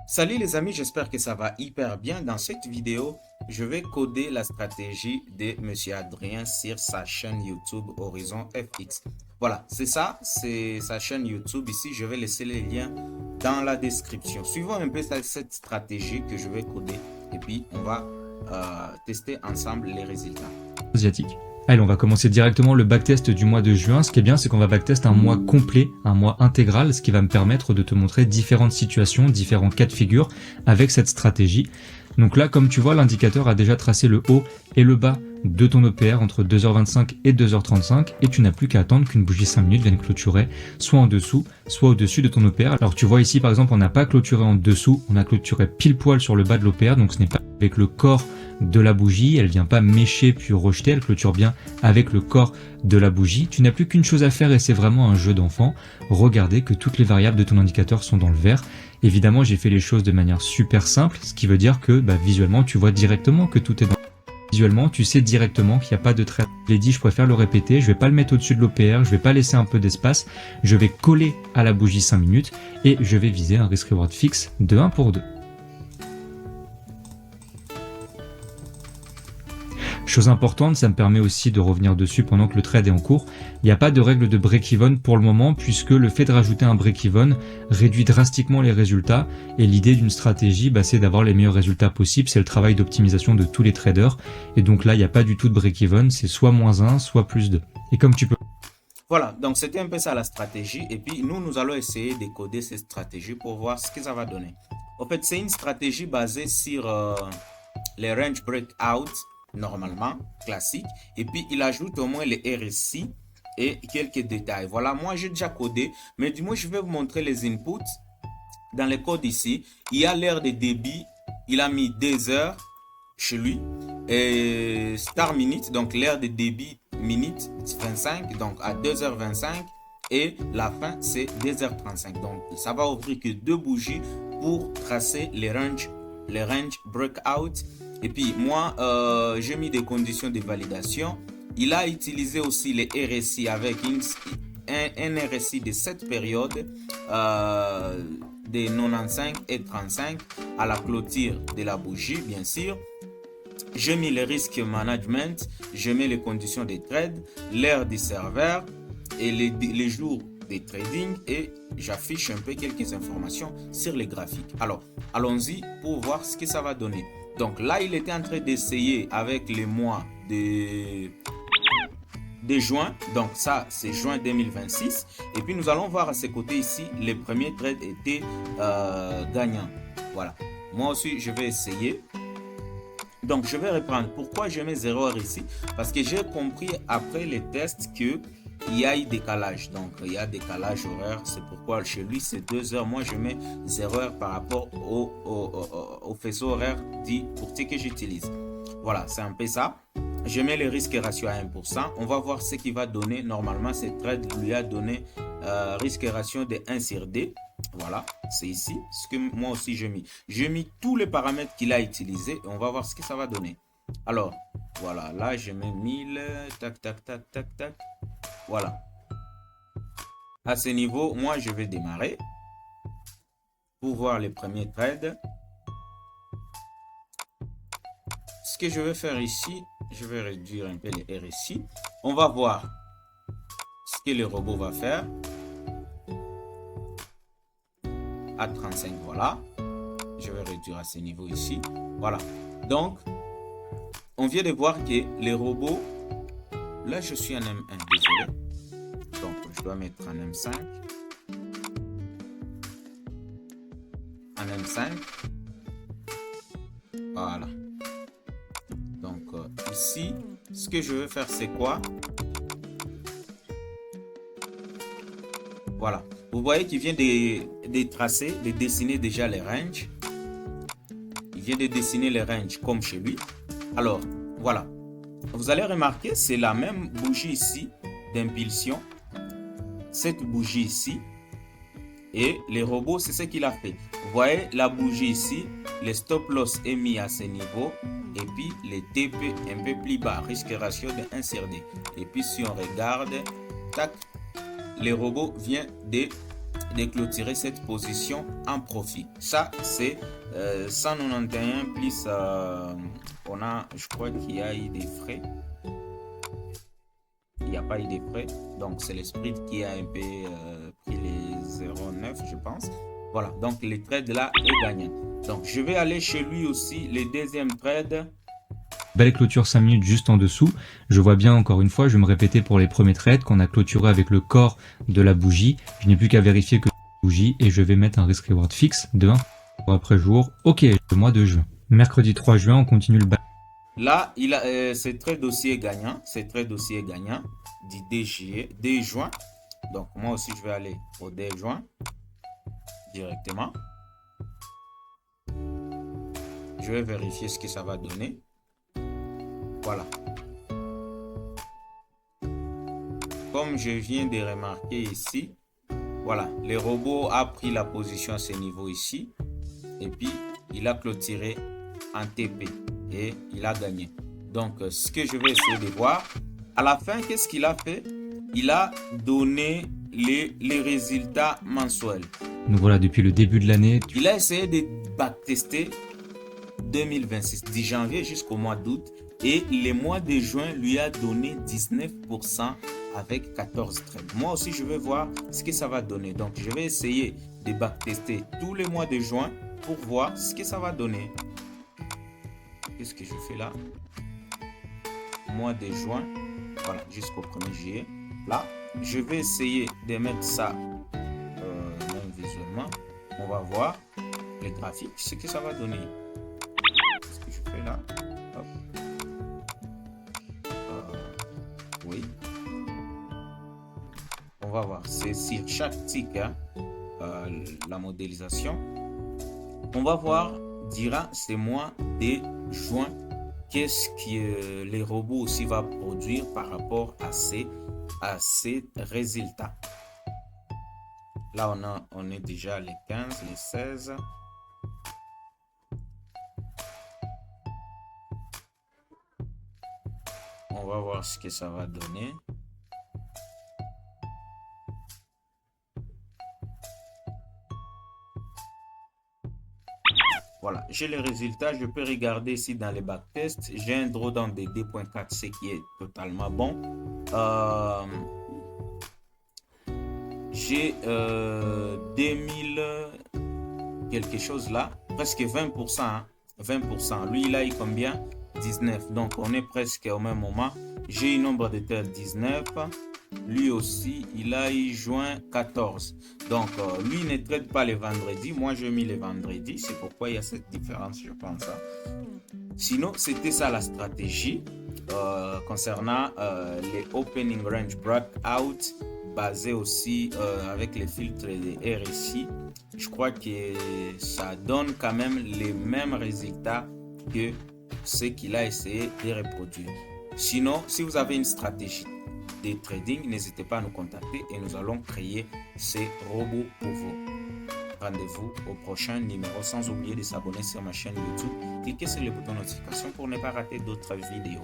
Salut les amis, j'espère que ça va hyper bien. Dans cette vidéo, je vais coder la stratégie de Monsieur Adrien sur sa chaîne YouTube Horizon FX. Voilà, c'est ça, c'est sa chaîne YouTube. Ici, je vais laisser les liens dans la description. Suivons un peu cette stratégie que je vais coder et puis on va tester ensemble les résultats. Asiatique. Allez, on va commencer directement le backtest du mois de juin. Ce qui est bien, c'est qu'on va backtest un mois complet, un mois intégral, ce qui va me permettre de te montrer différentes situations, différents cas de figure avec cette stratégie. Donc là, comme tu vois, l'indicateur a déjà tracé le haut et le bas de ton OPR entre 2h25 et 2h35 et tu n'as plus qu'à attendre qu'une bougie 5 minutes vienne clôturer soit en dessous, soit au-dessus de ton OPR. Alors tu vois ici, par exemple, on n'a pas clôturé en dessous, on a clôturé pile poil sur le bas de l'OPR, donc ce n'est pas avec le corps de la bougie, elle vient pas mécher puis rejeter, elle clôture bien avec le corps de la bougie. Tu n'as plus qu'une chose à faire et c'est vraiment un jeu d'enfant. Regardez que toutes les variables de ton indicateur sont dans le vert. Évidemment, j'ai fait les choses de manière super simple, ce qui veut dire que visuellement, tu vois directement que tout est dans le vert. Visuellement, tu sais directement qu'il n'y a pas de trait. Je l'ai dit, je préfère le répéter, je vais pas le mettre au-dessus de l'OPR, je vais pas laisser un peu d'espace, je vais coller à la bougie 5 minutes et je vais viser un risk-reward fixe de 1 pour 2. Chose importante, ça me permet aussi de revenir dessus pendant que le trade est en cours. Il n'y a pas de règle de break-even pour le moment puisque le fait de rajouter un break-even réduit drastiquement les résultats et l'idée d'une stratégie, c'est d'avoir les meilleurs résultats possibles. C'est le travail d'optimisation de tous les traders et donc là, il n'y a pas du tout de break-even. C'est soit -1, soit +2. Et comme tu peux... Voilà, donc c'était un peu ça la stratégie. Et puis nous allons essayer de coder cette stratégie pour voir ce que ça va donner. En fait, c'est une stratégie basée sur les range breakout normalement, classique. Et puis, il ajoute au moins les RSI et quelques détails. Voilà, moi, j'ai déjà codé, mais du moins, je vais vous montrer les inputs. Dans les codes ici, il y a l'heure de débit. Il a mis 2 heures chez lui. Et star minute, donc l'heure de débit minute 25, donc à 2h25. Et la fin, c'est 2h35. Donc, ça va ouvrir que 2 bougies pour tracer les range breakout. Et puis moi, j'ai mis des conditions de validation. Il a utilisé aussi les RSI avec un RSI de cette période de 95 et 35 à la clôture de la bougie, bien sûr. J'ai mis le risque management, je mets les conditions de trade, l'heure du serveur et les jours de trading et j'affiche un peu quelques informations sur les graphiques. Alors, allons-y pour voir ce que ça va donner. Donc là, il était en train d'essayer avec les mois de juin. Donc ça, c'est juin 2026. Et puis, nous allons voir à ses côtés ici, les premiers trades étaient gagnants. Voilà. Moi aussi, je vais essayer. Donc, je vais reprendre. Pourquoi je mets 0 heure ici? Parce que j'ai compris après les tests que il y a eu décalage. Donc, il y a décalage horaire. C'est pourquoi chez lui, c'est 2 heures. Moi, je mets 0 heure par rapport au faisceau horaire dit pour ce que j'utilise. Voilà, c'est un peu ça. Je mets le risque ratio à 1%. On va voir ce qu'il va donner. Normalement, cette trade lui a donné risque ratio de 1 sur D. Voilà, c'est ici ce que moi aussi j'ai mis. J'ai mis tous les paramètres qu'il a utilisés et on va voir ce que ça va donner. Alors, voilà, là je mets 1000, tac, tac, tac, tac, tac. Voilà. À ce niveau, moi je vais démarrer pour voir les premiers trades. Ce que je vais faire ici, je vais réduire un peu les RSI. On va voir ce que le robot va faire. À 35, voilà. Je vais réduire à ce niveau ici. Voilà. Donc, on vient de voir que les robots... Là, je suis en M1, désolé. Donc, je dois mettre en M5. En M5. Voilà. Donc, ici, ce que je vais faire, c'est quoi? Voilà. Vous voyez qu'il vient de tracer, de dessiner déjà les ranges. Il vient de dessiner les ranges comme chez lui. Alors, voilà. Vous allez remarquer, c'est la même bougie ici d'impulsion. Cette bougie ici. Et les robots, c'est ce qu'il a fait. Vous voyez la bougie ici. Le stop loss est mis à ce niveau. Et puis, les TP un peu plus bas. Risque ratio de 1 sur D. Et puis, si on regarde, tac, les robots viennent de de clôturer cette position en profit. Ça, c'est 191 plus, on a, je crois qu'il y a eu des frais. Il n'y a pas eu de frais, donc c'est l'esprit qui a un peu pris les 0,9 je pense. Voilà, donc le trade là est gagnant. Donc je vais aller chez lui aussi, le deuxième trade. Belle clôture 5 minutes juste en dessous. Je vois bien encore une fois, je vais me répéter pour les premiers trades qu'on a clôturé avec le corps de la bougie. Je n'ai plus qu'à vérifier que c'est la bougie et je vais mettre un risk reward fixe de 1 jour après jour. Ok, le mois de juin. Mercredi 3 juin, on continue le bac. Là, c'est très dossier gagnant. C'est très dossier gagnant du 2 juin. Donc, moi aussi, je vais aller au 2 juin directement. Je vais vérifier ce que ça va donner. Voilà. Comme je viens de remarquer ici, voilà, le robot a pris la position à ce niveau ici. Et puis, il a clôturé en TP. Et il a gagné. Donc, ce que je vais essayer de voir, à la fin, qu'est-ce qu'il a fait? Il a donné les résultats mensuels. Donc voilà, depuis le début de l'année. Il a essayé de backtester 2026, du janvier jusqu'au mois d'août. Et le mois de juin lui a donné 19% avec 14 trades. Moi aussi, je vais voir ce que ça va donner. Donc, je vais essayer de backtester tous les mois de juin pour voir ce que ça va donner. Qu'est-ce que je fais là? Mois de juin, voilà, jusqu'au 1er juillet. Là, je vais essayer de mettre ça même visuellement. On va voir les graphiques, ce que ça va donner. Qu'est-ce que je fais là? Hop. Oui. On va voir. C'est sur chaque tick, hein, la modélisation. On va voir durant ces mois de juin, qu'est-ce que les robots aussi va produire par rapport à ces résultats. Là, on est déjà les 15, les 16. On va voir ce que ça va donner. Voilà, j'ai les résultats. Je peux regarder ici dans les backtests. J'ai un drawdown de 2.4C qui est totalement bon. J'ai 2000 quelque chose là, presque 20%. Hein, 20%. Lui, il a eu combien? 19. Donc, on est presque au même moment. J'ai un nombre de terres 19. Lui aussi, il a eu juin 14. Donc, lui ne trade pas les vendredis. Moi, j'ai mis les vendredis. C'est pourquoi il y a cette différence, je pense. Sinon, c'était ça la stratégie concernant les opening range breakout basé aussi avec les filtres de RSI. Je crois que ça donne quand même les mêmes résultats que ce qu'il a essayé de reproduire. Sinon, si vous avez une stratégie de trading, n'hésitez pas à nous contacter et nous allons créer ces robots pour vous. Rendez-vous au prochain numéro sans oublier de s'abonner sur ma chaîne YouTube. Cliquez sur le bouton notification pour ne pas rater d'autres vidéos.